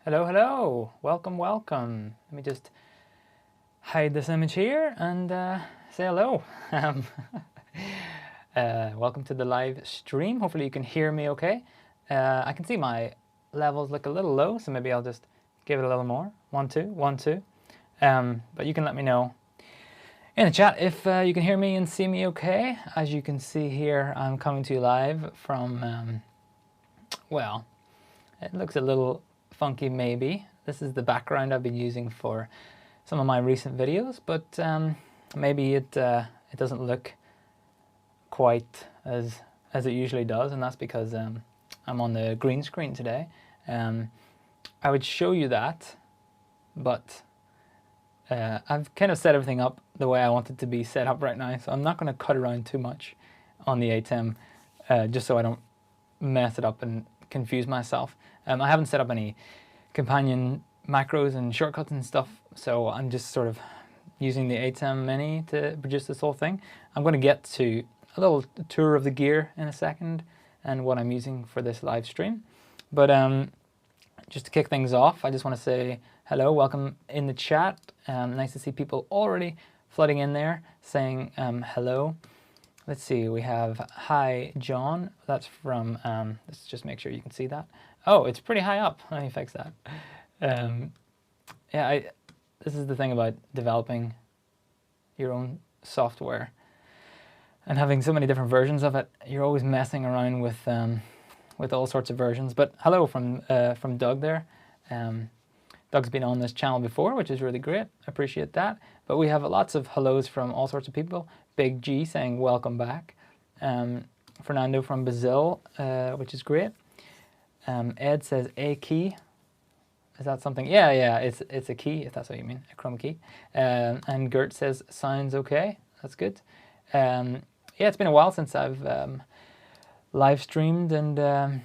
Hello, hello. Welcome, welcome. Let me just hide this image here and say hello. Welcome to the live stream. Hopefully you can hear me okay. I can see my levels look a little low, so maybe I'll just give it a little more. 1, 2, 1, 2. But you can let me know in the chat if you can hear me and see me okay. As you can see here, I'm coming to you live from, well, it looks a little funky maybe. This is the background I've been using for some of my recent videos, but maybe it doesn't look quite as it usually does, and that's because I'm on the green screen today. I would show you that, but I've kind of set everything up the way I want it to be set up right now, so I'm not going to cut around too much on the ATEM just so I don't mess it up and confuse myself. I haven't set up any companion macros and shortcuts and stuff, so I'm just sort of using the ATEM Mini to produce this whole thing. I'm going to get to a little tour of the gear in a second and what I'm using for this live stream. But just to kick things off, I just want to say hello, welcome in the chat. Nice to see people already flooding in there saying hello. Let's see, we have hi John, that's from, let's just make sure you can see that. Oh, it's pretty high up, let me fix that. Yeah, this is the thing about developing your own software and having so many different versions of it. You're always messing around with all sorts of versions. But hello from Doug there. Doug's been on this channel before, which is really great. I appreciate that. But we have lots of hellos from all sorts of people. Big G saying welcome back. Fernando from Brazil, which is great. Ed says a key. Is that something? Yeah, it's a key, if that's what you mean, a chroma key. And Gert says sounds okay. That's good. Yeah, it's been a while since I've live streamed, and I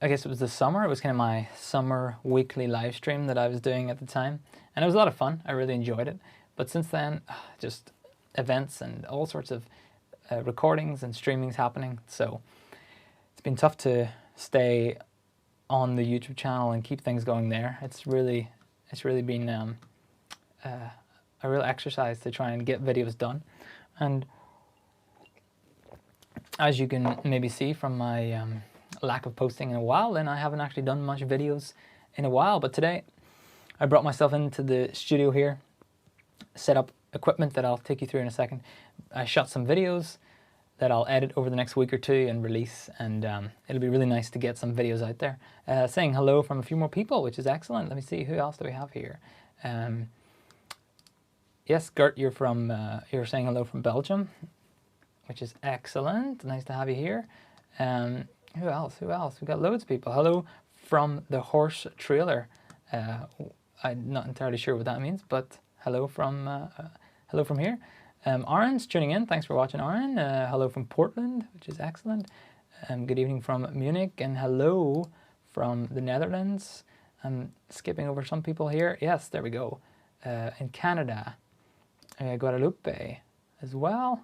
guess it was the summer. It was kind of my summer weekly live stream that I was doing at the time, and it was a lot of fun. I really enjoyed it. But since then, just events and all sorts of recordings and streamings happening. So it's been tough to stay on the YouTube channel and keep things going there. It's really been a real exercise to try and get videos done. And as you can maybe see from my lack of posting in a while, then I haven't actually done much videos in a while. But today I brought myself into the studio here, set up equipment that I'll take you through in a second. I shot some videos that I'll edit over the next week or two and release, and it'll be really nice to get some videos out there. Saying hello from a few more people, which is excellent. Let me see, who else do we have here? Yes, Gert, you're you're saying hello from Belgium, which is excellent. Nice to have you here. Who else? We've got loads of people. Hello from the horse trailer. I'm not entirely sure what that means, but hello from here. Aaron's tuning in. Thanks for watching, Aaron. Hello from Portland, which is excellent. Good evening from Munich, and hello from the Netherlands. I'm skipping over some people here. Yes, there we go. In Canada, Guadalupe as well,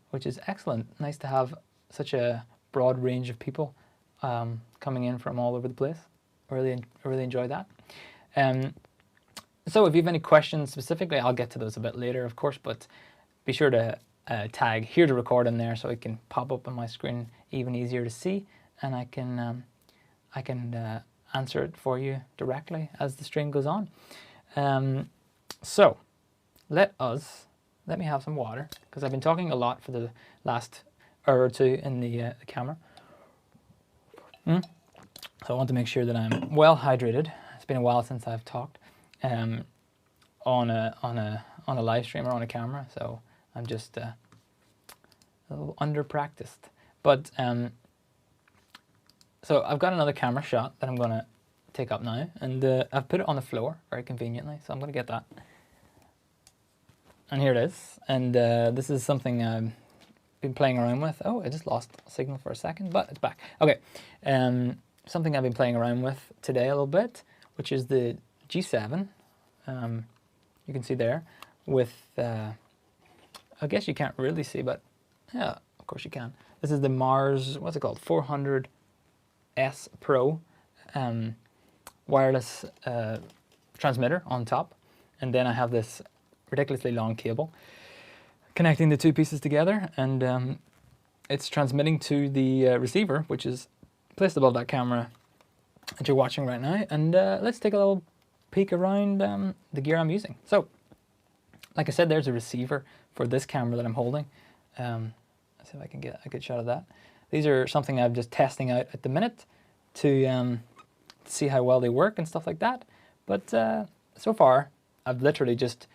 which is excellent. Nice to have such a broad range of people coming in from all over the place. I really enjoy that. So if you have any questions specifically, I'll get to those a bit later, of course, but be sure to tag here to record in there so it can pop up on my screen even easier to see, and I can answer it for you directly as the stream goes on. So let me have some water, because I've been talking a lot for the last hour or two in the camera. So I want to make sure that I'm well hydrated. It's been a while since I've talked on a live stream or on a camera, so I'm just a little under practiced. But so I've got another camera shot that I'm going to take up now, and I've put it on the floor very conveniently, so I'm going to get that. And here it is, and this is something I've been playing around with. Oh, I just lost signal for a second, but it's back. Okay, something I've been playing around with today a little bit, which is the G7. You can see there with, I guess you can't really see, but yeah, of course you can. This is the Mars, what's it called, 400S Pro. wireless transmitter on top, and then I have this ridiculously long cable connecting the two pieces together, and it's transmitting to the receiver, which is placed above that camera that you're watching right now. And let's take a little peek around the gear I'm using. So, like I said, there's a receiver for this camera that I'm holding. Let's see if I can get a good shot of that. These are something I'm just testing out at the minute to see how well they work and stuff like that. But so far, I've literally just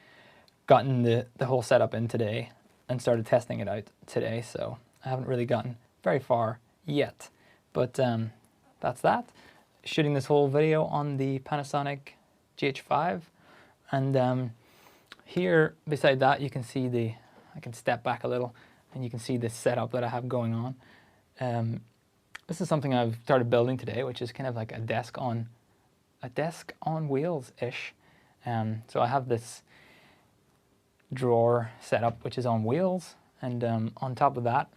gotten the whole setup in today and started testing it out today, so I haven't really gotten very far yet. But that's that. Shooting this whole video on the Panasonic GH5, and here beside that you can see I can step back a little and you can see the setup that I have going on. This is something I've started building today, which is kind of like a desk on wheels-ish. So I have this drawer setup which is on wheels, and on top of that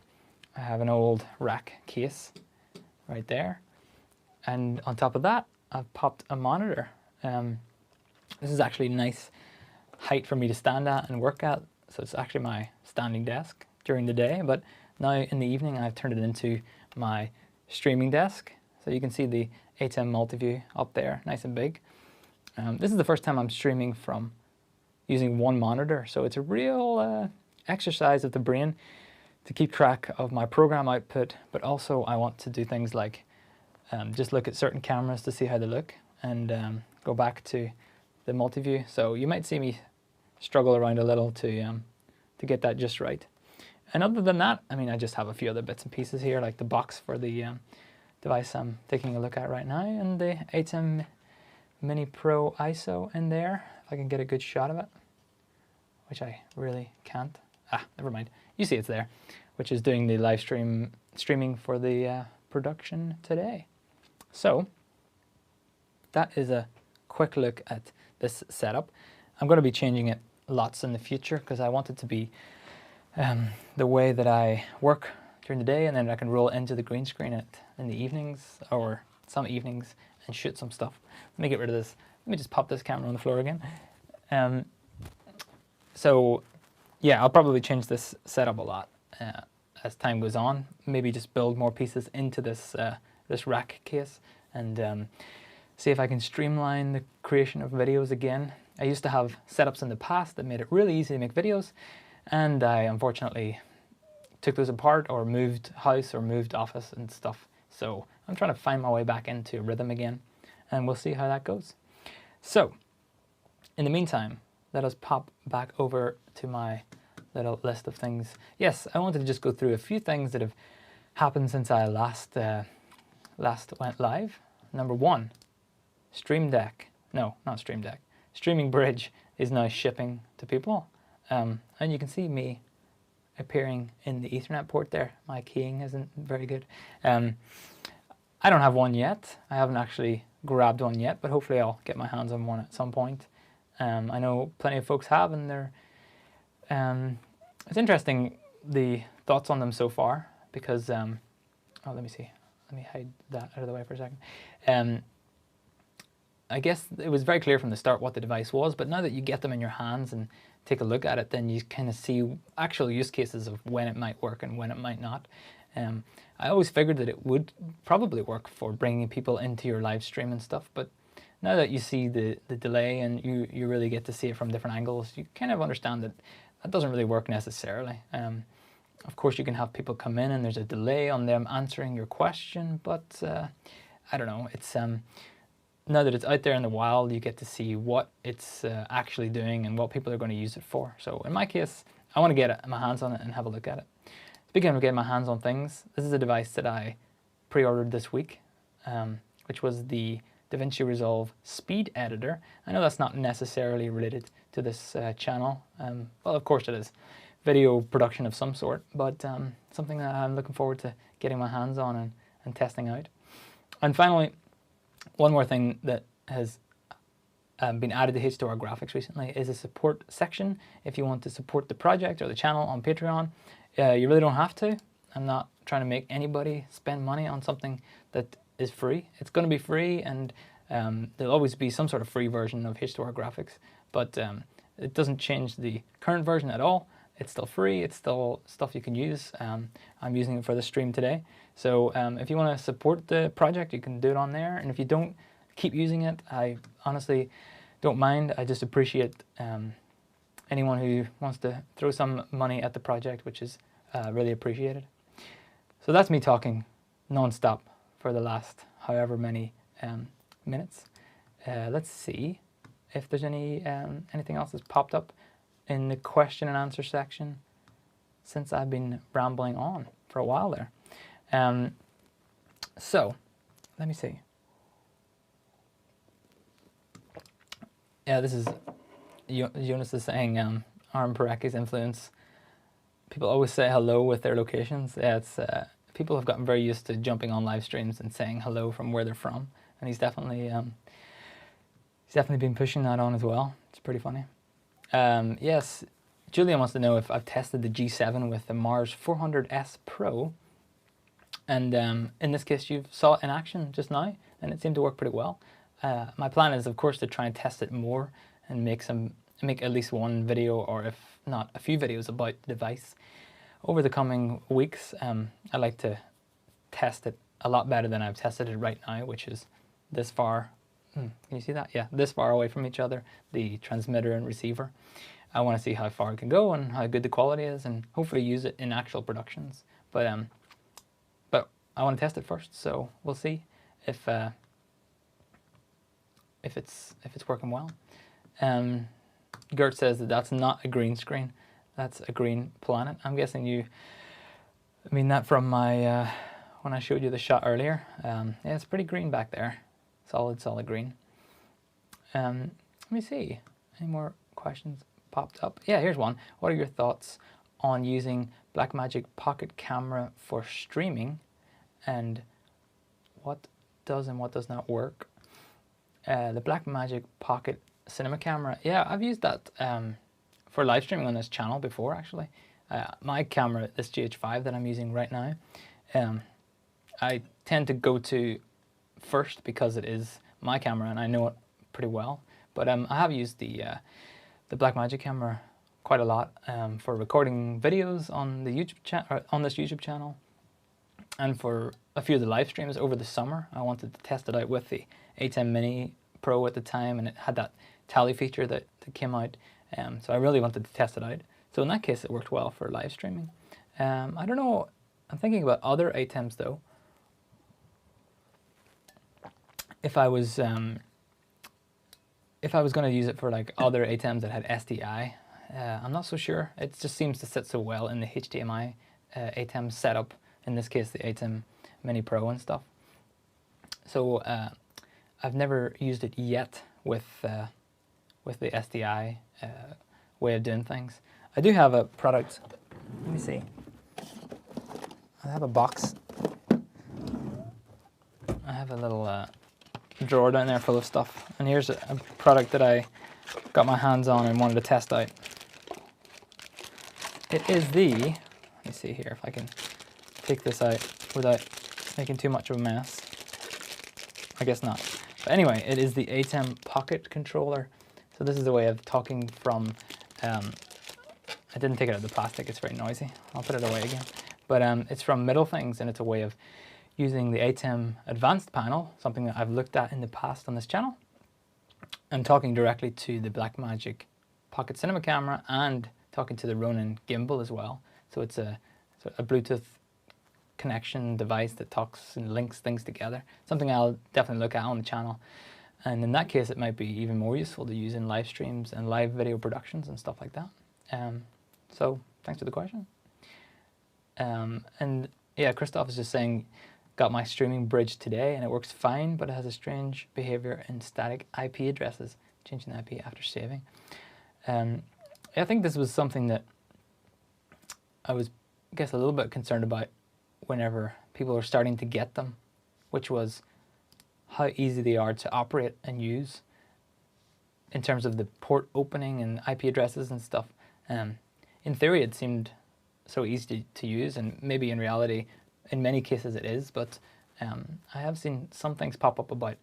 I have an old rack case right there, and on top of that I've popped a monitor. This is actually a nice height for me to stand at and work at, so it's actually my standing desk during the day, but now in the evening I've turned it into my streaming desk. So you can see the ATEM multi-view up there, nice and big. This is the first time I'm streaming from using one monitor, so it's a real exercise of the brain to keep track of my program output, but also I want to do things like just look at certain cameras to see how they look, and go back to the multi-view. So you might see me struggle around a little to get that just right. And other than that, I mean, I just have a few other bits and pieces here, like the box for the device I'm taking a look at right now, and the ATEM Mini Pro ISO in there, if I can get a good shot of it, which I really can't. Never mind. You see it's there, which is doing the live streaming for the production today. So that is a quick look at this setup. I'm going to be changing it lots in the future because I want it to be the way that I work during the day, and then I can roll into the green screen in the evenings or some evenings and shoot some stuff. Let me get rid of this. Let me just pop this camera on the floor again. So yeah, I'll probably change this setup a lot as time goes on. Maybe just build more pieces into this this rack case, and see if I can streamline the creation of videos again. I used to have setups in the past that made it really easy to make videos, and I unfortunately took those apart or moved house or moved office and stuff. So I'm trying to find my way back into rhythm again, and we'll see how that goes. So in the meantime, let us pop back over to my little list of things. Yes, I wanted to just go through a few things that have happened since I last went live. Number one, Stream Deck. No, not Stream Deck. Streaming Bridge is now shipping to people. And you can see me appearing in the Ethernet port there. My keying isn't very good. I don't have one yet. I haven't actually grabbed one yet, but hopefully I'll get my hands on one at some point. I know plenty of folks have, and they're it's interesting the thoughts on them so far, because oh, let me see. Let me hide that out of the way for a second. I guess it was very clear from the start what the device was, but now that you get them in your hands and take a look at it, then you kind of see actual use cases of when it might work and when it might not. I always figured that it would probably work for bringing people into your live stream and stuff, but now that you see the delay and you really get to see it from different angles, you kind of understand that that doesn't really work necessarily. Of course, you can have people come in and there's a delay on them answering your question, but I don't know. It's now that it's out there in the wild, you get to see what it's actually doing and what people are going to use it for. So in my case, I want to get my hands on it and have a look at it. Speaking of getting my hands on things, this is a device that I pre-ordered this week, which was the DaVinci Resolve Speed Editor. I know that's not necessarily related to this channel. Well, of course it is. Video production of some sort, but something that I'm looking forward to getting my hands on and testing out. And finally, one more thing that has been added to H2R Graphics recently is a support section. If you want to support the project or the channel on Patreon, you really don't have to. I'm not trying to make anybody spend money on something that is free. It's going to be free, and There'll always be some sort of free version of H2R graphics, but it doesn't change the current version at all. It's still free, it's still stuff you can use. I'm using it for the stream today. So if you want to support the project, you can do it on there. And if you don't, keep using it. I honestly don't mind. I just appreciate anyone who wants to throw some money at the project, which is really appreciated. So that's me talking non-stop for the last however many minutes. Let's see if there's anything else that's popped up in the question and answer section since I've been rambling on for a while there. So let me see. Yeah, this is Jonas is saying Arm Parecki's influence. People always say hello with their locations. Yeah, it's people have gotten very used to jumping on live streams and saying hello from where they're from, and he's definitely been pushing that on as well. It's pretty funny. Yes, Julian wants to know if I've tested the G7 with the Mars 400S Pro, and in this case you saw it in action just now, and it seemed to work pretty well. My plan is, of course, to try and test it more and make at least one video, or if not a few videos about the device over the coming weeks. I'd like to test it a lot better than I've tested it right now, which is this far. Can you see that? Yeah, this far away from each other, the transmitter and receiver. I want to see how far it can go and how good the quality is, and hopefully use it in actual productions. But I want to test it first, so we'll see if it's working well. Gert says that that's not a green screen, that's a green planet. I'm guessing you mean that from my when I showed you the shot earlier. Yeah, it's pretty green back there. Solid green. Let me see. Any more questions popped up? Yeah, here's one. What are your thoughts on using Blackmagic Pocket Camera for streaming, and what does and what does not work? The Blackmagic Pocket Cinema Camera. Yeah, I've used that for live streaming on this channel before, actually. My camera, this GH5 that I'm using right now, I tend to go to first because it is my camera and I know it pretty well. But I have used the Blackmagic camera quite a lot for recording videos on the on this YouTube channel, and for a few of the live streams over the summer. I wanted to test it out with the A10 Mini Pro at the time, and it had that tally feature that came out. So I really wanted to test it out. So in that case, it worked well for live streaming. I don't know. I'm thinking about other A10s though. If I was going to use it for like other A10s that had SDI, I'm not so sure. It just seems to sit so well in the HDMI A10 setup. In this case, the A10 Mini Pro and stuff. So I've never used it yet with the SDI way of doing things. I do have a product. Let me see. I have a box. I have a little drawer down there full of stuff, and here's a product that I got my hands on and wanted to test out. It is the, let me see here if I can take this out without making too much of a mess. I guess not. But anyway, it is the ATEM Pocket Controller. So this is a way of talking from, I didn't take it out of the plastic, it's very noisy. I'll put it away again. But it's from Middle Things, and it's a way of using the ATEM Advanced panel, something that I've looked at in the past on this channel, and talking directly to the Blackmagic Pocket Cinema camera and talking to the Ronin gimbal as well. So it's a Bluetooth connection device that talks and links things together. Something I'll definitely look at on the channel. And in that case, it might be even more useful to use in live streams and live video productions and stuff like that. So thanks for the question. And yeah, Christoph is just saying, got my streaming bridge today and it works fine, but it has a strange behavior in static IP addresses, changing the IP after saving. I think this was something that I was, I guess, a little bit concerned about whenever people were starting to get them, which was how easy they are to operate and use in terms of the port opening and IP addresses and stuff. In theory, it seemed so easy to use, and maybe in reality, in many cases it is, but I have seen some things pop up about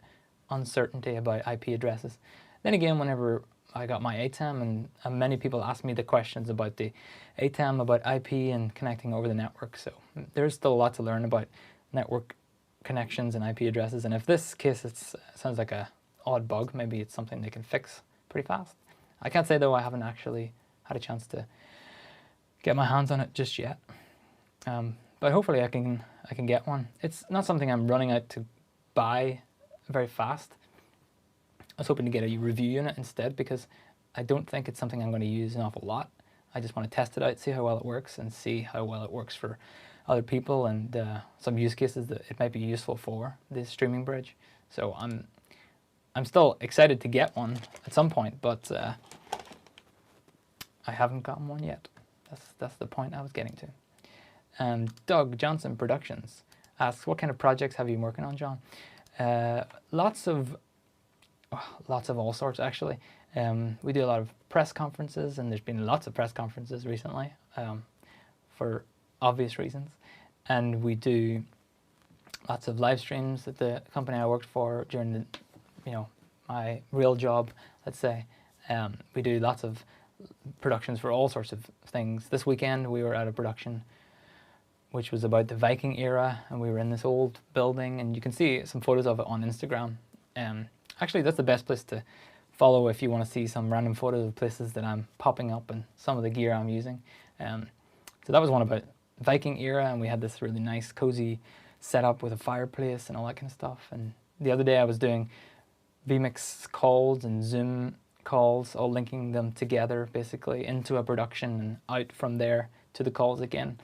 uncertainty about IP addresses. Then again, whenever I got my ATEM, and many people ask me the questions about the ATEM, about IP and connecting over the network. So there's still a lot to learn about network connections and IP addresses. And if this case sounds like a odd bug, maybe it's something they can fix pretty fast. I can't say though, I haven't actually had a chance to get my hands on it just yet. But hopefully I can get one. It's not something I'm running out to buy very fast. I was hoping to get a review unit instead, because I don't think it's something I'm going to use an awful lot. I just want to test it out, see how well it works, and see how well it works for other people, and some use cases that it might be useful for this streaming bridge. So I'm still excited to get one at some point, but I haven't gotten one yet. That's the point I was getting to. Doug Johnson Productions asks, what kind of projects have you been working on, John? Lots of all sorts, actually. We do a lot of press conferences, and there's been lots of press conferences recently for obvious reasons. And we do lots of live streams at the company I worked for during my real job, let's say. We do lots of productions for all sorts of things. This weekend we were at a production which was about the Viking era, and we were in this old building, and you can see some photos of it on Instagram. Actually, that's the best place to follow if you want to see some random photos of places that I'm popping up and some of the gear I'm using. So that was one about Viking era, and we had this really nice cozy setup with a fireplace and all that kind of stuff. And the other day I was doing vMix calls and Zoom calls, all linking them together basically into a production and out from there to the calls again.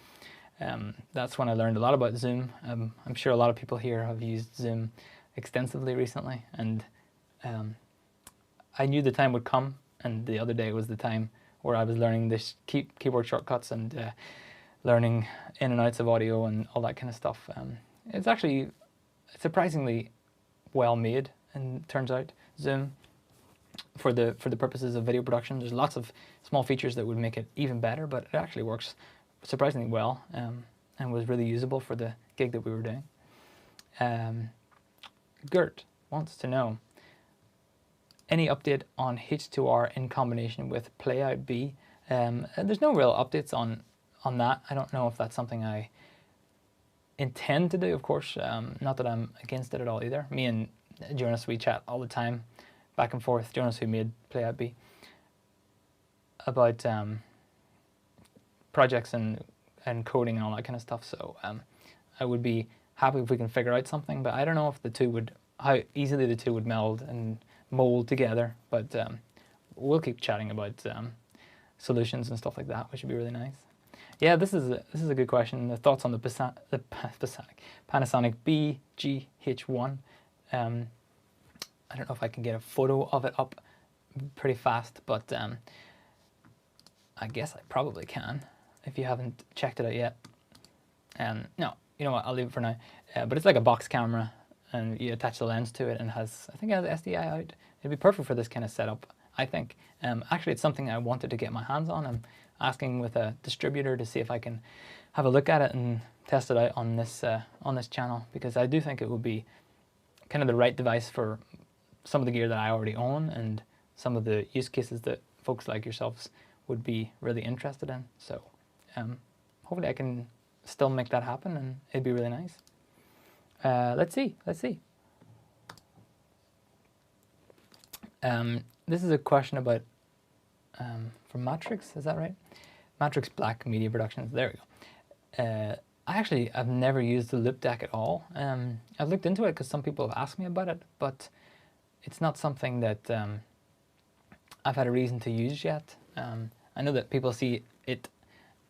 That's when I learned a lot about Zoom. I'm sure a lot of people here have used Zoom extensively recently, and I knew the time would come, and the other day was the time where I was learning this keyboard shortcuts and learning in and outs of audio and all that kind of stuff. It's actually surprisingly well made, and turns out Zoom for the purposes of video production. There's lots of small features that would make it even better, but it actually works surprisingly well, and was really usable for the gig that we were doing. Gert wants to know, any update on H2R in combination with Playout B? There's no real updates on that. I don't know if that's something I intend to do, of course. Not that I'm against it at all either. Me and Jonas, we chat all the time, back and forth. Jonas, who made Playout B, about projects and coding and all that kind of stuff. So I would be happy if we can figure out something, but I don't know if how easily the two would meld and mold together. But we'll keep chatting about solutions and stuff like that, which would be really nice. Yeah, this is a good question. The thoughts on the Panasonic BGH1. I don't know if I can get a photo of it up pretty fast, but I guess I probably can if you haven't checked it out yet. No, you know what, I'll leave it for now. But it's like a box camera, and you attach the lens to it, and I think it has SDI out. It'd be perfect for this kind of setup, I think. Actually, it's something I wanted to get my hands on. I'm asking with a distributor to see if I can have a look at it and test it out on this channel, because I do think it would be kind of the right device for some of the gear that I already own and some of the use cases that folks like yourselves would be really interested in. So hopefully I can still make that happen, and it'd be really nice. Let's see. This is a question about from Matrix, is that right? Matrix Black Media Productions. There we go. I've never used the loop deck at all. I've looked into it because some people have asked me about it, but it's not something that I've had a reason to use yet. I know that people see it.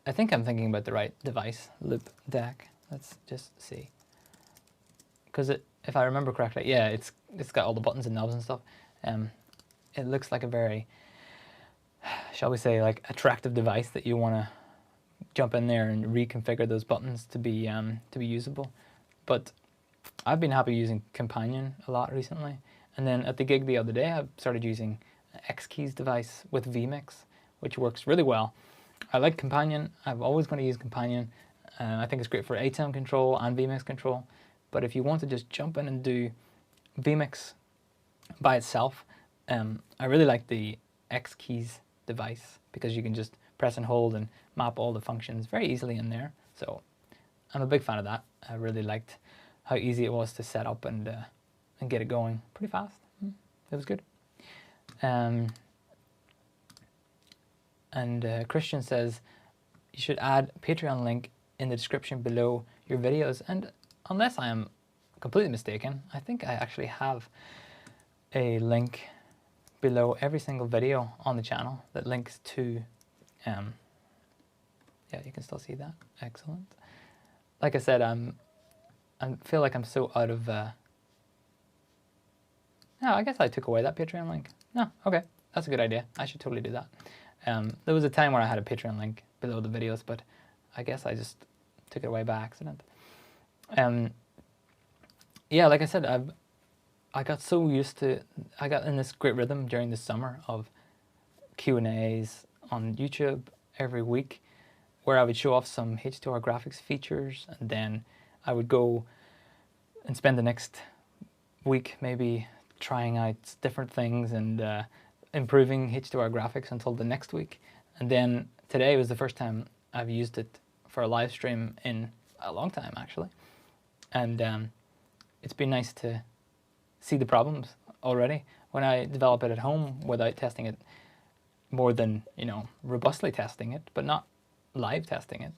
I think I'm thinking about the right device, loop deck. Let's just see. Because if I remember correctly, yeah, it's got all the buttons and knobs and stuff. It looks like a very, shall we say, like attractive device that you want to jump in there and reconfigure those buttons to be usable. But I've been happy using Companion a lot recently. And then at the gig the other day, I started using an X-Keys device with vMix, which works really well. I like Companion. I'm always going to use Companion. I think it's great for ATEM control and vMix control. But if you want to just jump in and do vMix by itself. I really like the X keys device because you can just press and hold and map all the functions very easily in there. So I'm a big fan of that. I really liked how easy it was to set up and get it going pretty fast. It was good. Christian says you should add Patreon link in the description below your videos. And unless I am completely mistaken, I think I actually have a link below every single video on the channel that links to, yeah, you can still see that. Excellent. Like I said, I feel like I'm so out of, no, I guess I took away that Patreon link. No, okay, that's a good idea. I should totally do that. There was a time where I had a Patreon link below the videos, but I guess I just took it away by accident. Yeah, like I said, I got so used to, I got in this great rhythm during the summer of Q&As on YouTube every week, where I would show off some H2R graphics features, and then I would go and spend the next week maybe trying out different things and improving H2R graphics until the next week. And then today was the first time I've used it for a live stream in a long time, actually. And it's been nice to see the problems already when I develop it at home without testing it more than, you know, robustly testing it, but not live testing it.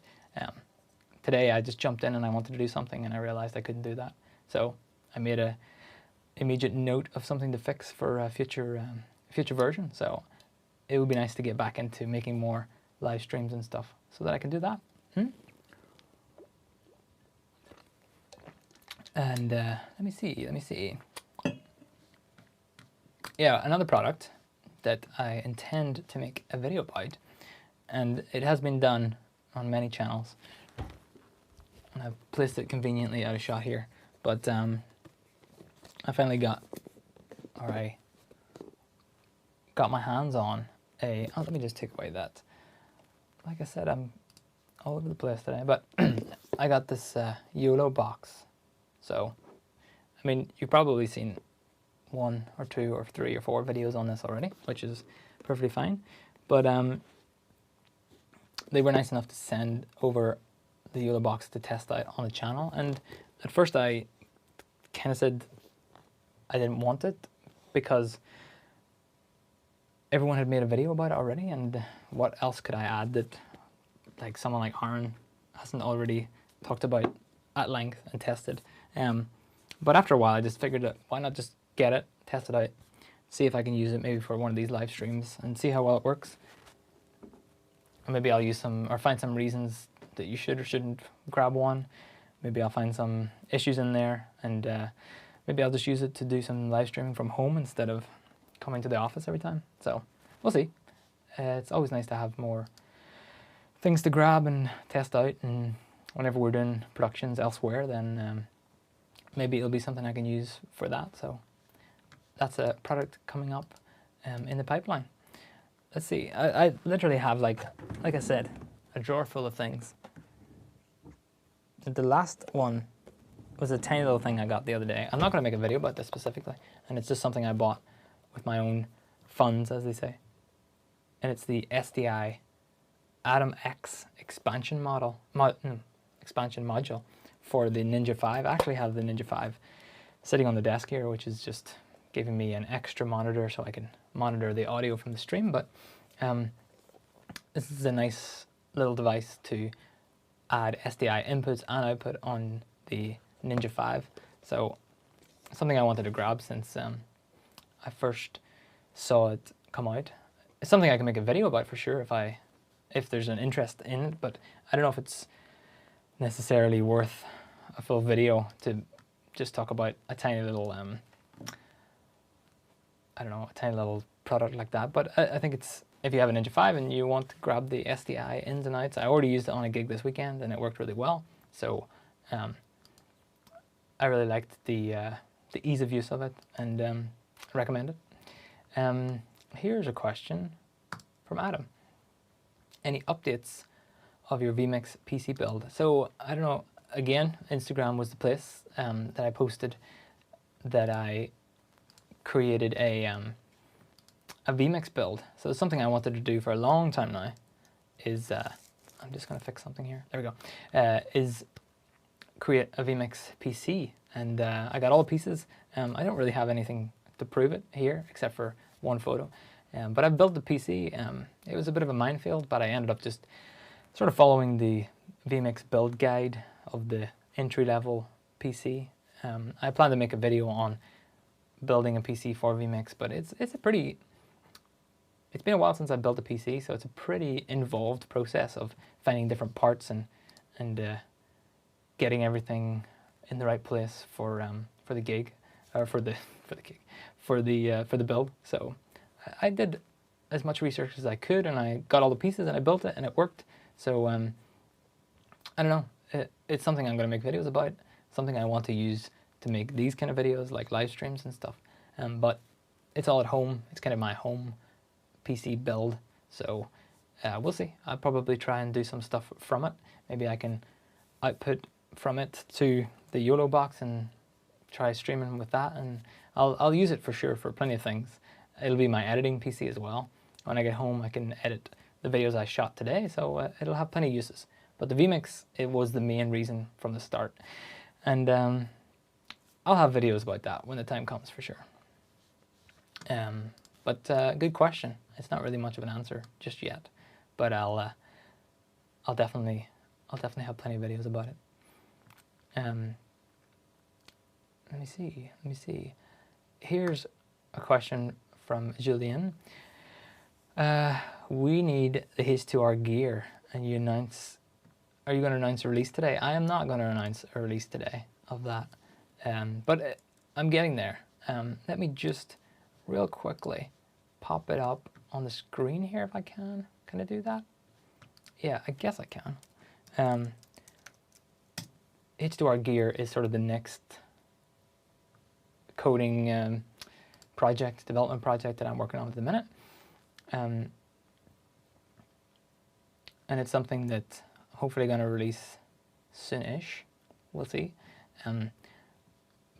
Today I just jumped in and I wanted to do something and I realized I couldn't do that. So I made a immediate note of something to fix for a future version. So it would be nice to get back into making more live streams and stuff so that I can do that. And let me see. Yeah, another product that I intend to make a video about, and it has been done on many channels, and I've placed it conveniently out of shot here, but I finally got my hands on a, oh, let me just take away that. Like I said, I'm all over the place today, but I got this YoloBox. So, I mean, you've probably seen 1 or 2 or 3 or 4 videos on this already, which is perfectly fine. But they were nice enough to send over the YoloBox to test out on the channel. And at first I kind of said I didn't want it because everyone had made a video about it already, and what else could I add that like someone like Aaron hasn't already talked about at length and tested. But after a while I just figured that why not just get it, test it out, see if I can use it maybe for one of these live streams and see how well it works. Or maybe I'll use some, or find some reasons that you should or shouldn't grab one. Maybe I'll find some issues in there, and maybe I'll just use it to do some live streaming from home instead of coming to the office every time. So we'll see. It's always nice to have more things to grab and test out, and whenever we're doing productions elsewhere, then maybe it'll be something I can use for that. So that's a product coming up in the pipeline. Let's see, I literally have, like I said, a drawer full of things. The last one was a tiny little thing I got the other day. I'm not going to make a video about this specifically, and it's just something I bought with my own funds, as they say. And it's the SDI Atom X expansion module for the Ninja 5. I actually have the Ninja 5 sitting on the desk here, which is just giving me an extra monitor so I can monitor the audio from the stream. But this is a nice little device to add SDI inputs and output on the Ninja 5. So something I wanted to grab since I first saw it come out. It's something I can make a video about for sure if there's an interest in it, but I don't know if it's necessarily worth a full video to just talk about a tiny little I don't know, a tiny little product like that. But I think it's, if you have a Ninja 5 and you want to grab the SDI ins and outs, I already used it on a gig this weekend and it worked really well. So I really liked the ease of use of it, and recommend it. Here's a question from Adam. Any updates of your vMix PC build? So I don't know, again, Instagram was the place that I posted that I created a vMix build. So it's something I wanted to do for a long time now. Is I'm just going to fix something here. There we go. Is create a vMix PC, and I got all the pieces. I don't really have anything to prove it here except for one photo, but I built the PC. It was a bit of a minefield, but I ended up just sort of following the vMix build guide of the entry-level PC. I plan to make a video on building a PC for vMix, but it's been a while since I built a PC, so it's a pretty involved process of finding different parts and getting everything in the right place for the gig, or for the build. So I did as much research as I could, and I got all the pieces and I built it and it worked. So I don't know. It's something I'm going to make videos about. Something I want to use to make these kind of videos, like live streams and stuff. But it's all at home. It's kind of my home PC build. So we'll see. I'll probably try and do some stuff from it. Maybe I can output from it to the YoloBox and try streaming with that, and I'll use it for sure for plenty of things. It'll be my editing PC as well. When I get home, I can edit the videos I shot today, so it'll have plenty of uses. But the vMix, it was the main reason from the start, and I'll have videos about that when the time comes for sure. But good question. It's not really much of an answer just yet, but I'll definitely have plenty of videos about it. Let me see. Here's a question from Julian. We need the H2R gear, and are you going to announce a release today? I am not going to announce a release today of that, but I'm getting there. Let me just real quickly pop it up on the screen here if I can. Can I do that? Yeah, I guess I can. H2R gear is sort of the next coding development project that I'm working on at the minute. And it's something that hopefully going to release soon-ish. We'll see.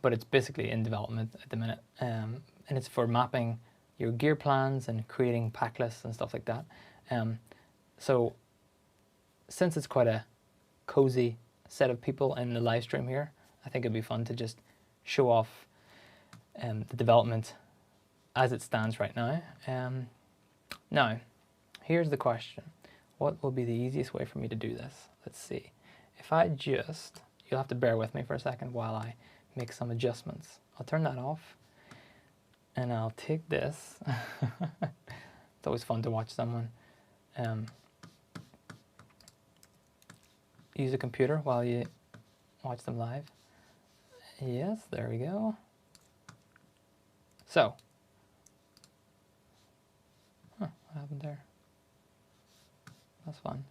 But it's basically in development at the minute. And it's for mapping your gear plans and creating pack lists and stuff like that. So since it's quite a cozy set of people in the live stream here, I think it'd be fun to just show off the development as it stands right now. Now, here's the question. What will be the easiest way for me to do this? Let's see. If I just, you'll have to bear with me for a second while I make some adjustments. I'll turn that off, and I'll take this. It's always fun to watch someone use a computer while you watch them live. Yes, there we go. So, what happened there? That's fun.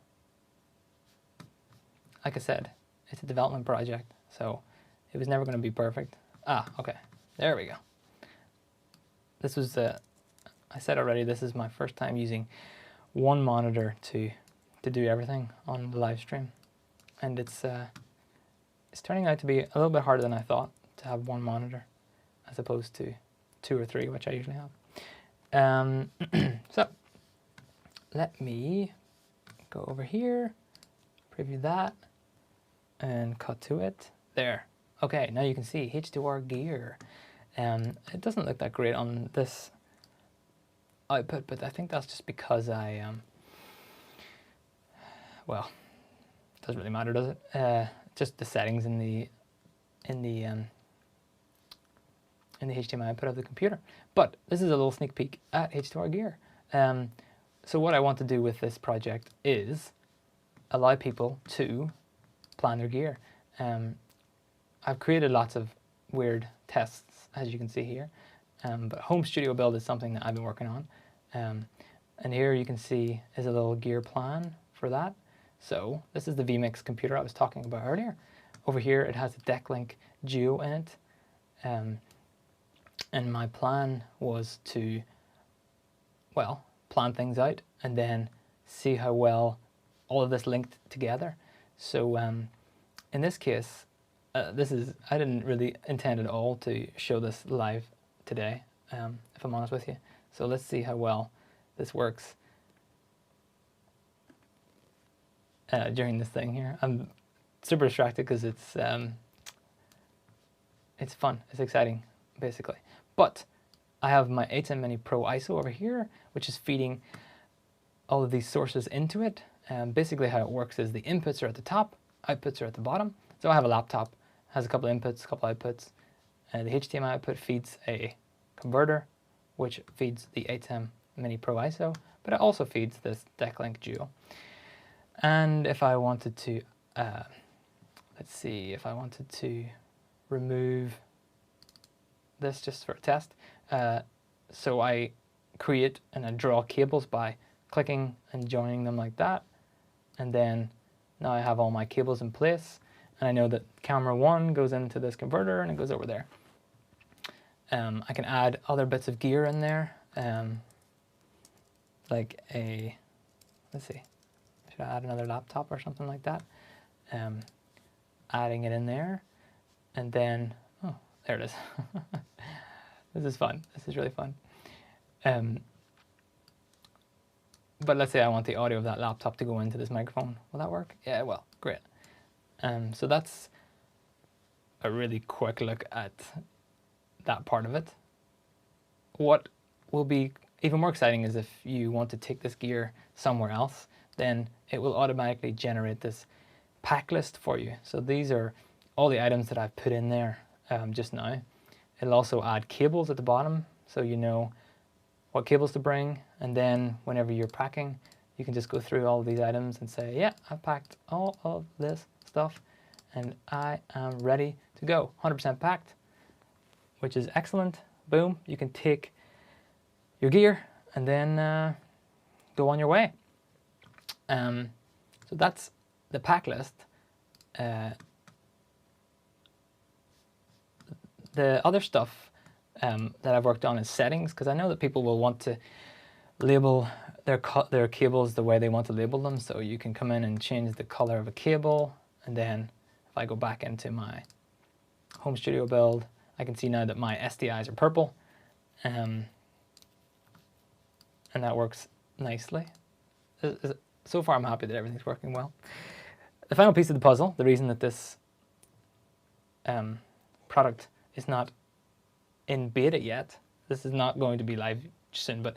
Like I said, it's a development project, so it was never going to be perfect. Ah, okay, there we go. This was I said already, this is my first time using one monitor to do everything on the live stream, and it's turning out to be a little bit harder than I thought to have one monitor as opposed to 2 or 3, which I usually have. So let me go over here, preview that, and cut to it. There. Okay, now you can see H2R gear. It doesn't look that great on this output, but I think that's just because I well, it doesn't really matter, does it? Just the settings in the HDMI output of the computer. But this is a little sneak peek at H2R gear. So what I want to do with this project is allow people to plan their gear. I've created lots of weird tests, as you can see here, but home studio build is something that I've been working on. And here you can see is a little gear plan for that. So this is the vMix computer I was talking about earlier. Over here it has a Decklink Geo in it. And my plan was to, well, plan things out and then see how well all of this linked together. So in this case, I didn't really intend at all to show this live today. if I'm honest with you. So let's see how well this works during this thing here. I'm super distracted because it's fun, it's exciting, basically. But I have my ATEM Mini Pro ISO over here, which is feeding all of these sources into it. Basically how it works is the inputs are at the top, outputs are at the bottom. So I have a laptop, has a couple of inputs, a couple of outputs. The HDMI output feeds a converter, which feeds the ATEM Mini Pro ISO, but it also feeds this Decklink Duo. And if I wanted to, let's see, if I wanted to remove this just for a test, so I create and I draw cables by clicking and joining them like that, and then now I have all my cables in place, and I know that camera 1 goes into this converter and it goes over there. I can add other bits of gear in there, like a, let's see, should I add another laptop or something like that? Adding it in there, and then, oh, there it is. This is fun, this is really fun. But let's say I want the audio of that laptop to go into this microphone. Will that work? Yeah, it will. Great. So that's a really quick look at that part of it. What will be even more exciting is if you want to take this gear somewhere else, then it will automatically generate this pack list for you. So these are all the items that I've put in there just now. It'll also add cables at the bottom, so you know what cables to bring, and then whenever you're packing, you can just go through all of these items and say, yeah, I've packed all of this stuff and I am ready to go, 100% packed, which is excellent. Boom, you can take your gear and then go on your way. So that's the pack list. The other stuff that I've worked on is settings, because I know that people will want to label their cables the way they want to label them. So you can come in and change the color of a cable, and then if I go back into my home studio build, I can see now that my SDIs are purple, and that works nicely. So far I'm happy that everything's working well. The final piece of the puzzle, the reason that this product is not in beta yet, this is not going to be live soon, but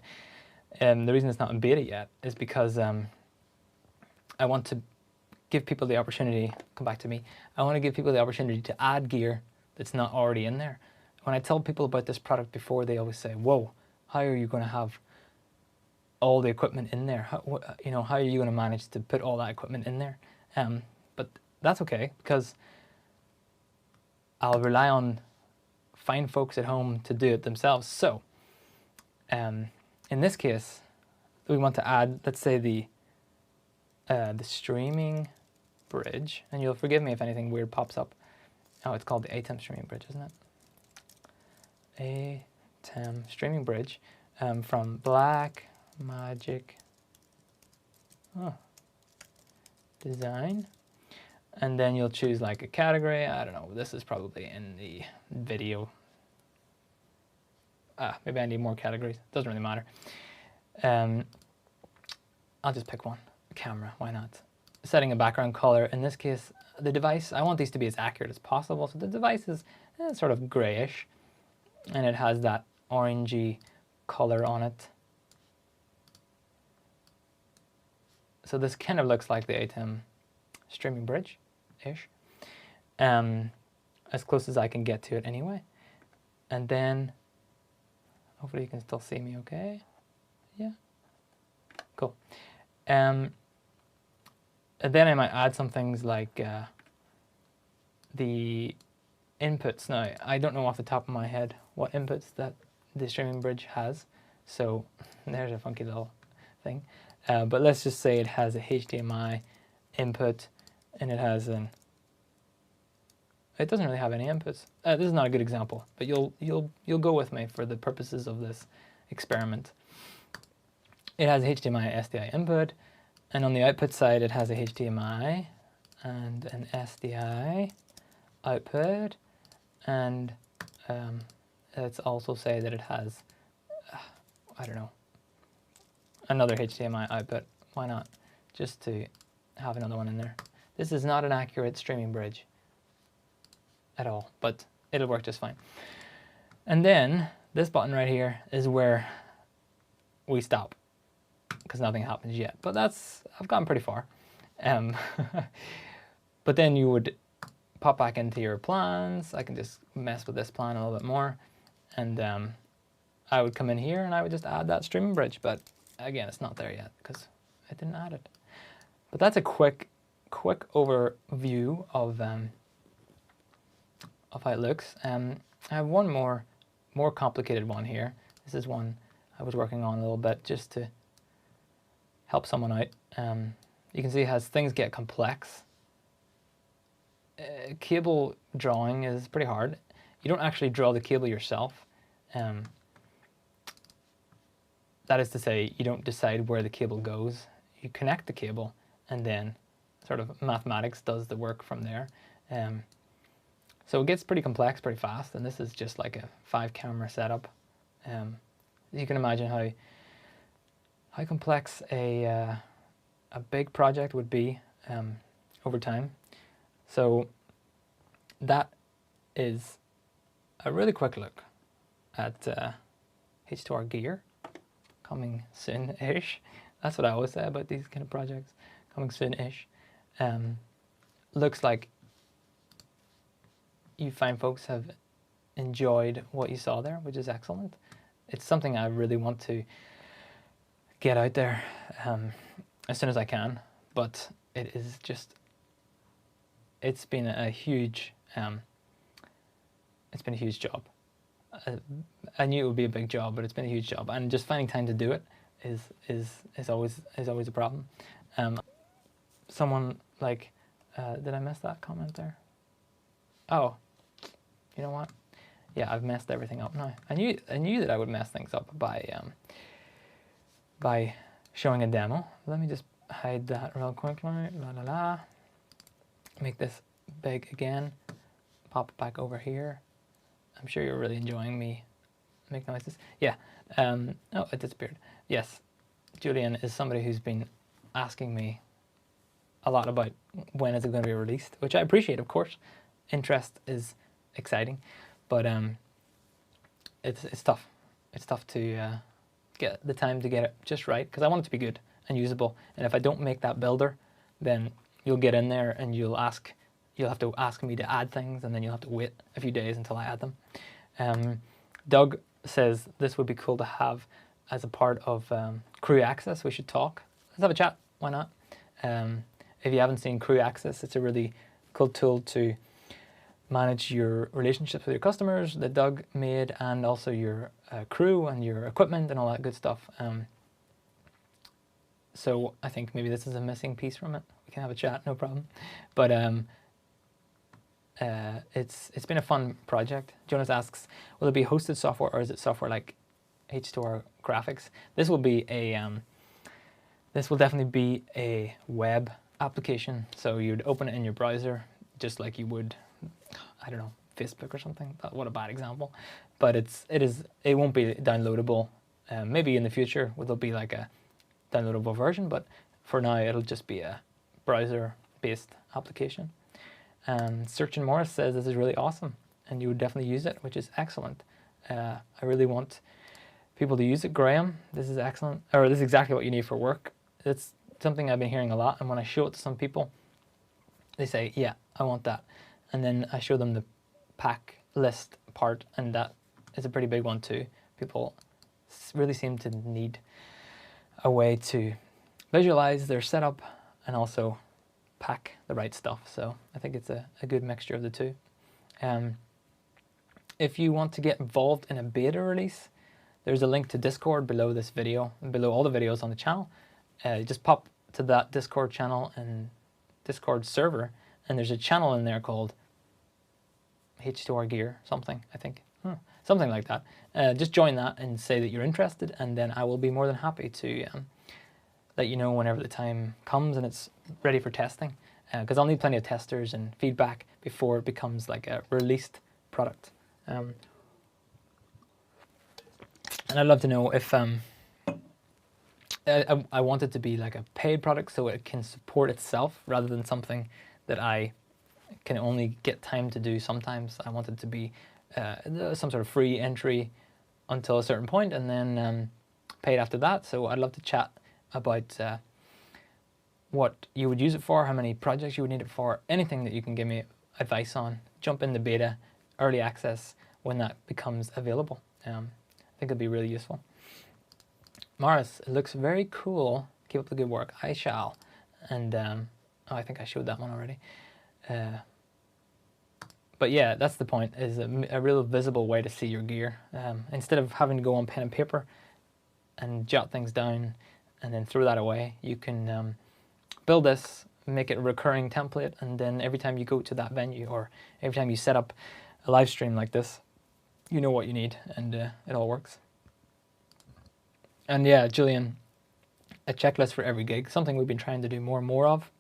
the reason it's not in beta yet is because I want to give people the opportunity, come back to me, I want to give people the opportunity to add gear that's not already in there. When I tell people about this product before, they always say, whoa, how are you going to have all the equipment in there? How are you going to manage to put all that equipment in there? But that's okay, because I'll rely on fine folks at home to do it themselves. So in this case, we want to add, let's say, the streaming bridge, and you'll forgive me if anything weird pops up. Oh, it's called the ATEM streaming bridge, isn't it? ATEM streaming bridge from Black Magic design, and then you'll choose like a category. I don't know, this is probably in the video. Maybe I need more categories, doesn't really matter. I'll just pick one, camera, why not? Setting a background color, in this case the device, I want these to be as accurate as possible, so the device is sort of grayish and it has that orangey color on it. So this kind of looks like the ATEM streaming bridge-ish, as close as I can get to it anyway. And then, hopefully you can still see me okay. Yeah, cool. And then I might add some things like the inputs. Now, I don't know off the top of my head what inputs that the streaming bridge has, so there's a funky little thing. But let's just say it has a HDMI input, and it has it doesn't really have any inputs. This is not a good example, but you'll go with me for the purposes of this experiment. It has a HDMI SDI input, and on the output side it has a HDMI and an SDI output, and let's also say that it has, I don't know, another HDMI output. Why not? Just to have another one in there. This is not an accurate streaming bridge at all, but it'll work just fine. And then this button right here is where we stop, because nothing happens yet. But I've gotten pretty far. But then you would pop back into your plans. I can just mess with this plan a little bit more. And I would come in here and I would just add that streaming bridge. But again, it's not there yet because I didn't add it. But that's a quick overview of how it looks. I have one more complicated one here. This is one I was working on a little bit just to help someone out. You can see as things get complex, cable drawing is pretty hard. You don't actually draw the cable yourself. That is to say, you don't decide where the cable goes. You connect the cable, and then sort of mathematics does the work from there. So it gets pretty complex pretty fast, and this is just like a 5-camera setup. You can imagine how complex a big project would be over time. So that is a really quick look at H2R gear coming soon-ish. That's what I always say about these kind of projects, coming soon-ish. Looks like you fine folks have enjoyed what you saw there, which is excellent. It's something I really want to get out there as soon as I can, but it is just, it's been a huge job. I knew it would be a big job, but it's been a huge job, and just finding time to do it is always a problem. Someone like, did I miss that comment there? Oh, you know what? Yeah, I've messed everything up now. I knew that I would mess things up by showing a demo. Let me just hide that real quickly. Make this big again. Pop it back over here. I'm sure you're really enjoying me make noises. Yeah. Oh, it disappeared. Yes. Julian is somebody who's been asking me a lot about when is it going to be released, which I appreciate, of course. Interest is exciting, but it's tough. It's tough to get the time to get it just right, because I want it to be good and usable. And if I don't make that builder, then you'll get in there and you'll have to ask me to add things, and then you'll have to wait a few days until I add them. Doug says this would be cool to have as a part of Crew Access. We should talk. Let's have a chat. Why not? If you haven't seen Crew Access, it's a really cool tool to manage your relationships with your customers that Doug made, and also your crew and your equipment and all that good stuff. So I think maybe this is a missing piece from it. We can have a chat, no problem. But it's been a fun project. Jonas asks, will it be hosted software, or is it software like H2R graphics? This will be this will definitely be a web application. So you'd open it in your browser just like you would, I don't know, Facebook or something. What a bad example. But it won't be downloadable. Maybe in the future there'll be like a downloadable version, but for now it'll just be a browser-based application. Search and Morris says this is really awesome, and you would definitely use it, which is excellent. I really want people to use it, Graham. This is excellent, or this is exactly what you need for work. It's something I've been hearing a lot, and when I show it to some people, they say, yeah, I want that. And then I show them the pack list part, and that is a pretty big one too. People really seem to need a way to visualize their setup and also pack the right stuff. So I think it's a good mixture of the two. If you want to get involved in a beta release, there's a link to Discord below this video and below all the videos on the channel. Just pop to that Discord channel and Discord server, and there's a channel in there called H2R Gear something, I think. Something like that. Just join that and say that you're interested, and then I will be more than happy to let you know whenever the time comes and it's ready for testing. Because I'll need plenty of testers and feedback before it becomes like a released product. And I'd love to know if I want it to be like a paid product so it can support itself rather than something that I can only get time to do sometimes. I want it to be some sort of free entry until a certain point and then paid after that. So I'd love to chat about what you would use it for, how many projects you would need it for, anything that you can give me advice on. Jump into beta, early access when that becomes available. I think it'd be really useful. Mars, it looks very cool. Keep up the good work. I shall. And oh, I think I showed that one already. But yeah, that's the point, is a real visible way to see your gear. Instead of having to go on pen and paper and jot things down and then throw that away, you can build this, make it a recurring template, and then every time you go to that venue or every time you set up a live stream like this, you know what you need, and it all works. And yeah, Julian, a checklist for every gig, something we've been trying to do more and more of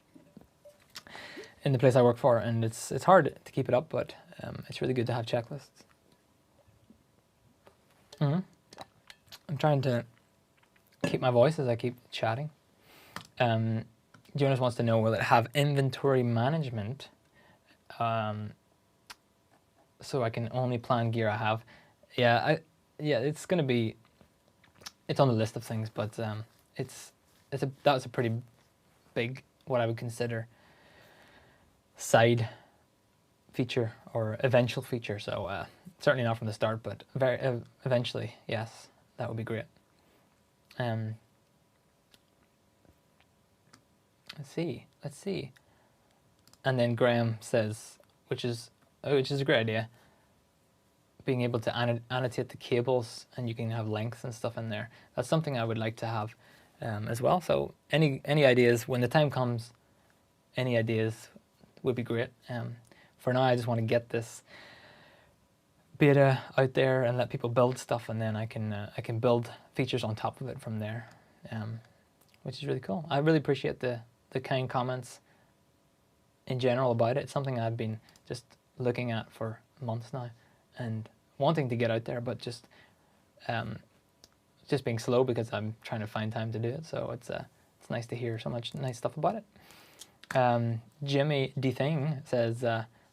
in the place I work for, and it's hard to keep it up, but it's really good to have checklists. I'm trying to keep my voice as I keep chatting. Jonas wants to know, will it have inventory management so I can only plan gear I have? Yeah, it's going to be, it's on the list of things, but that's a pretty big, what I would consider side feature or eventual feature. So certainly not from the start, but very eventually, yes, that would be great. Let's see. And then Graham says, which is a great idea, being able to annotate the cables, and you can have lengths and stuff in there. That's something I would like to have as well. So any ideas when the time comes, any ideas would be great. For now, I just want to get this beta out there and let people build stuff, and then I can build features on top of it from there, which is really cool. I really appreciate the kind comments in general about it. It's something I've been just looking at for months now and wanting to get out there, but just being slow because I'm trying to find time to do it. So it's nice to hear so much nice stuff about it. Jimmy D Thing says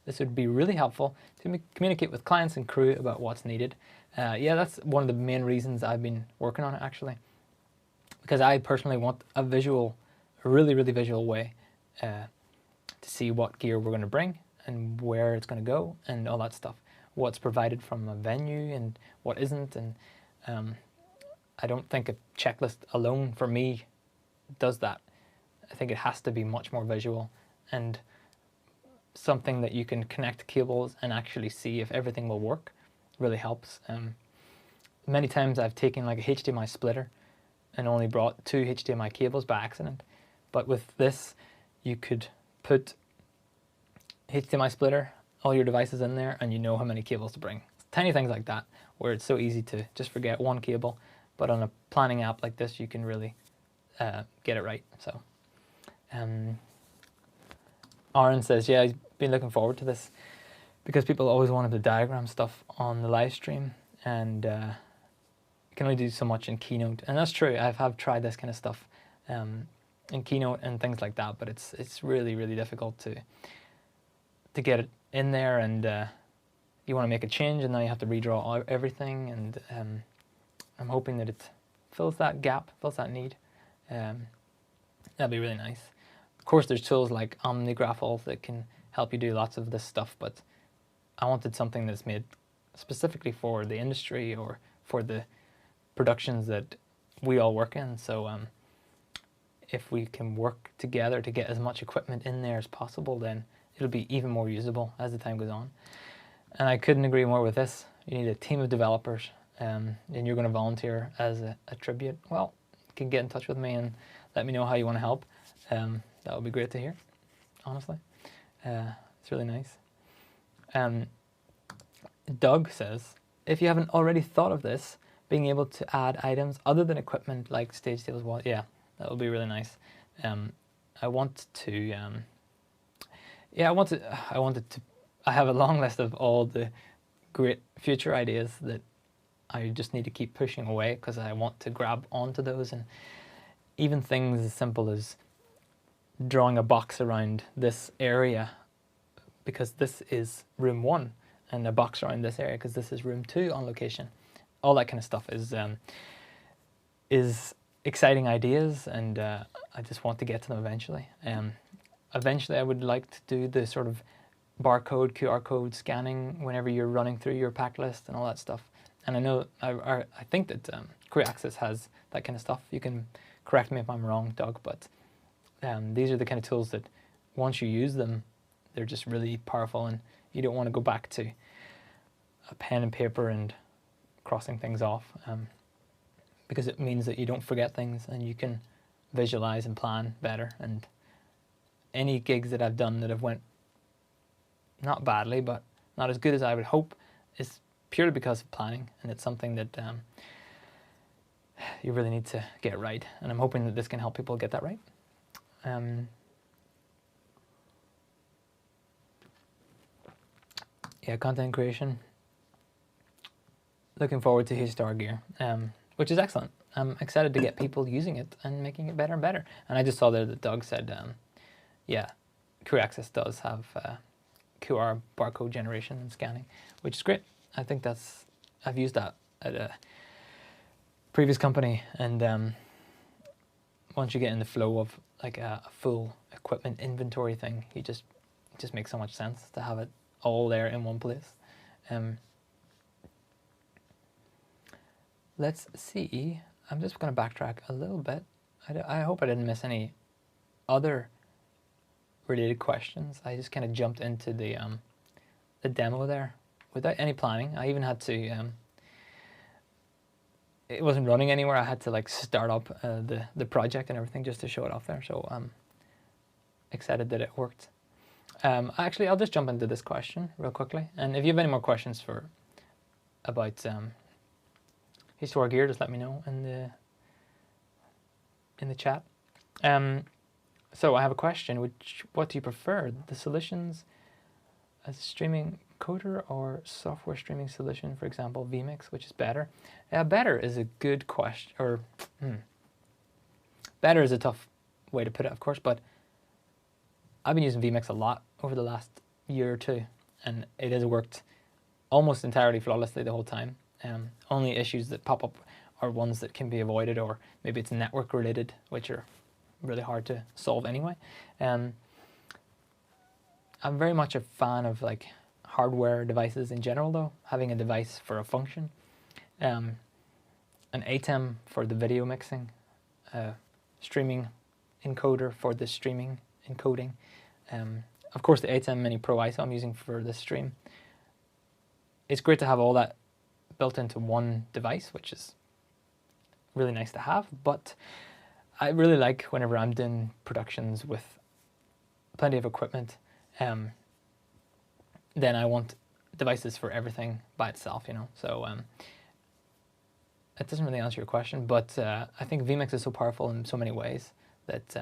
this would be really helpful to communicate with clients and crew about what's needed. Yeah, that's one of the main reasons I've been working on it, actually, because I personally want a really visual way to see what gear we're going to bring and where it's going to go and all that stuff, what's provided from a venue and what isn't. And I don't think a checklist alone for me does that. I think it has to be much more visual and something that you can connect cables and actually see if everything will work really helps. Many times I've taken like a HDMI splitter and only brought 2 HDMI cables by accident. But with this, you could put HDMI splitter, all your devices in there, and you know how many cables to bring. Tiny things like that, where it's so easy to just forget one cable. But on a planning app like this, you can really get it right. So, Aaron says, yeah, he's been looking forward to this because people always wanted to diagram stuff on the live stream, and you can only do so much in Keynote. And that's true. I have tried this kind of stuff in Keynote and things like that, but it's really difficult to get it in there, and you want to make a change and now you have to redraw everything, and I'm hoping that it fills that gap, fills that need. That'd be really nice. Of course, there's tools like OmniGraphol that can help you do lots of this stuff, but I wanted something that's made specifically for the industry or for the productions that we all work in. So if we can work together to get as much equipment in there as possible, then it'll be even more usable as the time goes on. And I couldn't agree more with this. You need a team of developers, and you're going to volunteer as a tribute. Well, you can get in touch with me and let me know how you want to help. That would be great to hear, honestly. It's really nice. Doug says, if you haven't already thought of this, being able to add items other than equipment like stage tables, well, yeah, that would be really nice. I have a long list of all the great future ideas that I just need to keep pushing away because I want to grab onto those. And even things as simple as drawing a box around this area because this is room 1, and a box around this area because this is room 2 on location. All that kind of stuff is exciting ideas, and I just want to get to them eventually. Eventually I would like to do the sort of barcode, QR code scanning whenever you're running through your pack list and all that stuff. And I know, I think that Quick Access has that kind of stuff. You can correct me if I'm wrong, Doug, but these are the kind of tools that once you use them, they're just really powerful, and you don't want to go back to a pen and paper and crossing things off, because it means that you don't forget things and you can visualize and plan better. And any gigs that I've done that have went not badly, but not as good as I would hope, is purely because of planning, and it's something that you really need to get right. And I'm hoping that this can help people get that right. Yeah, content creation. Looking forward to HTR gear, which is excellent. I'm excited to get people using it and making it better and better. And I just saw there that Doug said, yeah, Quick Access does have QR barcode generation and scanning, which is great. I think I've used that at a previous company, and once you get in the flow of like a full equipment inventory thing, it just makes so much sense to have it all there in one place. Let's see. I'm just going to backtrack a little bit. I hope I didn't miss any other related questions. I just kind of jumped into the demo there without any planning. I even had to. It wasn't running anywhere. I had to like start up the project and everything just to show it off there. So I'm excited that it worked. Actually, I'll just jump into this question real quickly. And if you have any more questions about HTR gear, just let me know in the chat. So I have a question. What do you prefer, the solutions as a streaming coder or software streaming solution? For example, vMix, which is better? Better is a good question. Or better is a tough way to put it, of course. But I've been using vMix a lot over the last year or two, and it has worked almost entirely flawlessly the whole time. Only issues that pop up are ones that can be avoided, or maybe it's network related, which are really hard to solve anyway. I'm very much a fan of like hardware devices in general, though. Having a device for a function, an ATEM for the video mixing, streaming encoder for the streaming encoding. Of course, the ATEM Mini Pro ISO I'm using for this stream. It's great to have all that built into one device, which is really nice to have, but I really like whenever I'm doing productions with plenty of equipment, then I want devices for everything by itself, you know. So it doesn't really answer your question, but I think vMix is so powerful in so many ways that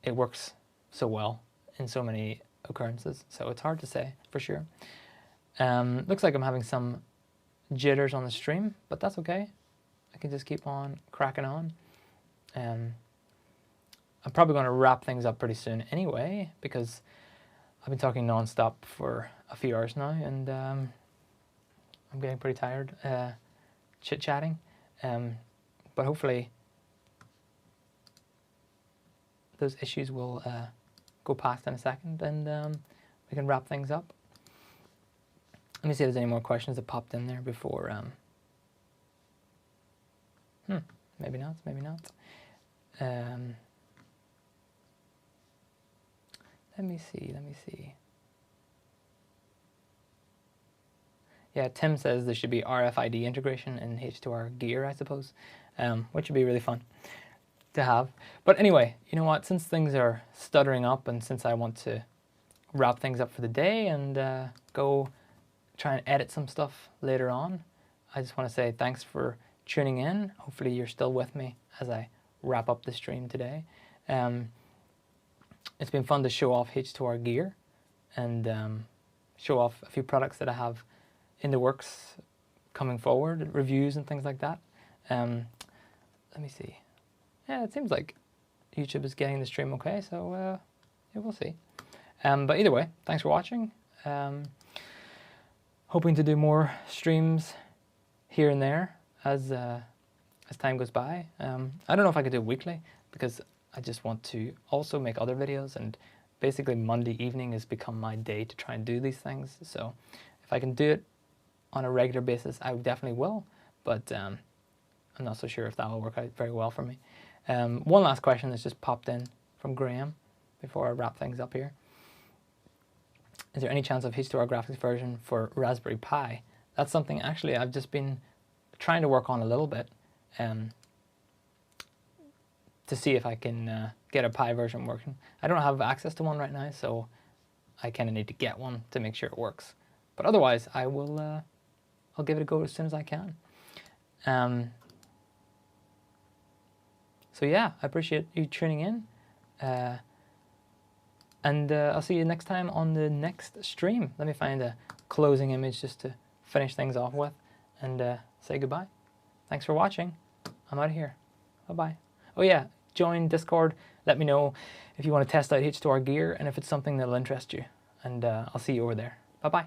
it works so well in so many occurrences. So it's hard to say for sure. Looks like I'm having some jitters on the stream, but that's okay. I can just keep on cracking on. I'm probably going to wrap things up pretty soon anyway, because I've been talking non-stop for a few hours now, and I'm getting pretty tired chit-chatting. But hopefully those issues will go past in a second, and we can wrap things up. Let me see if there's any more questions that popped in there before. Maybe not, maybe not. Let me see. Yeah, Tim says there should be RFID integration in H2R gear, I suppose, which would be really fun to have. But anyway, you know what? Since things are stuttering up, and since I want to wrap things up for the day and go try and edit some stuff later on, I just want to say thanks for tuning in. Hopefully you're still with me as I wrap up the stream today. It's been fun to show off H2R gear and show off a few products that I have in the works coming forward, reviews and things like that. Let me see. Yeah, it seems like YouTube is getting the stream okay, so yeah, we'll see. But either way, thanks for watching. Hoping to do more streams here and there as time goes by. I don't know if I could do it weekly, because I just want to also make other videos, and basically Monday evening has become my day to try and do these things. So if I can do it on a regular basis, I definitely will, but I'm not so sure if that will work out very well for me. One last question that's just popped in from Graham before I wrap things up here. Is there any chance of H2R graphics version for Raspberry Pi? That's something actually I've just been trying to work on a little bit to see if I can get a Pi version working. I don't have access to one right now, so I kind of need to get one to make sure it works. But otherwise, I will I'll give it a go as soon as I can. So yeah, I appreciate you tuning in. And I'll see you next time on the next stream. Let me find a closing image just to finish things off with and say goodbye. Thanks for watching. I'm out of here. Bye-bye. Oh yeah, join Discord. Let me know if you want to test out H2R gear and if it's something that'll interest you. And I'll see you over there. Bye-bye.